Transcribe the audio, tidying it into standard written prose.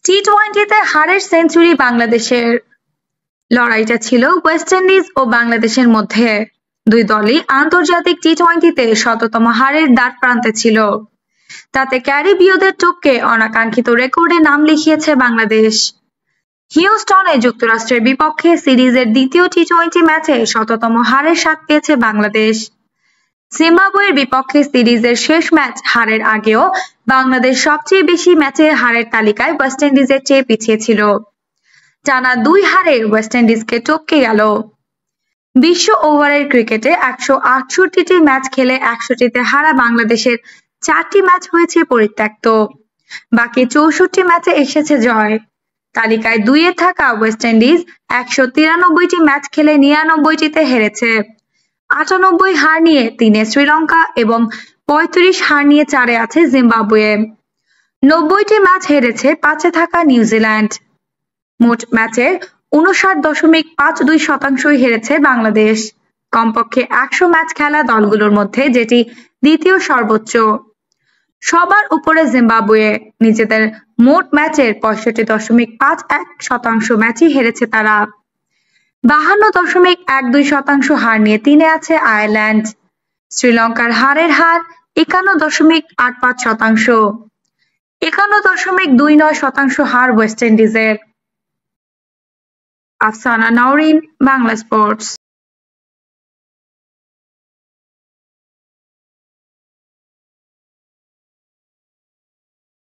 টি-টোয়েন্টিতে হারের সেঞ্চুরি বাংলাদেশের। লড়াইটা ছিল ওয়েস্ট ইন্ডিজ ও বাংলাদেশের মধ্যে। দুই দলই আন্তর্জাতিক টি-টোয়েন্টিতে শততম হারের দ্বার প্রান্তে ছিল। তাতে ক্যারিবীয়দের টপকে অনাকাঙ্ক্ষিত রেকর্ডে নাম লিখিয়েছে বাংলাদেশ। হিউস্টনে যুক্তরাষ্ট্রের বিপক্ষে সিরিজের দ্বিতীয় টি-টোয়েন্টি ম্যাচে শততম হারের স্বাদ পেয়েছে বাংলাদেশ। জিম্বাবুয়ের বিপক্ষে সিরিজের শেষ ম্যাচ হারের আগেও বাংলাদেশ সবচেয়ে বেশি ম্যাচে হারের তালিকায় ওয়েস্ট ইন্ডিজের চেয়ে পিছিয়ে ছিল। টানা 2 হারে ওয়েস্ট ইন্ডিজকে টপকে গেল। বিশ্ব ওভারের ক্রিকেটে 168টি ম্যাচ খেলে 100টিতে হারা বাংলাদেশের 4টি ম্যাচ হয়েছে পরিত্যক্ত। বাকি 64টি ম্যাচে এসেছে জয়। তালিকায় 2-এ থাকা ওয়েস্ট ইন্ডিজ 193টি ম্যাচ খেলে 99টিতে হেরেছে। 98 হার নিয়ে 3-এ শ্রীলঙ্কা এবং 35 হার নিয়ে 4-এ আছে জিম্বাবুয়ে। 90টি ম্যাচ হেরেছে 5-এ থাকা নিউজিল্যান্ড। মোট ম্যাচের 59.52% হেরেছে বাংলাদেশ। কমপক্ষে 100 ম্যাচ খেলা দলগুলোর মধ্যে যেটি দ্বিতীয় সর্বোচ্চ। সবার উপরে জিম্বাবুয়ে। নিজেদের মোট ম্যাচের 65.51% ম্যাচই হেরেছে তারা। 52.12% হার নিয়ে 3-এ আছে আয়ারল্যান্ড। শ্রীলঙ্কার হারের হার 51.85%। 51.29% হার ওয়েস্ট ইন্ডিজের। আফসানা নওরিন, বাংলা স্পোর্টস।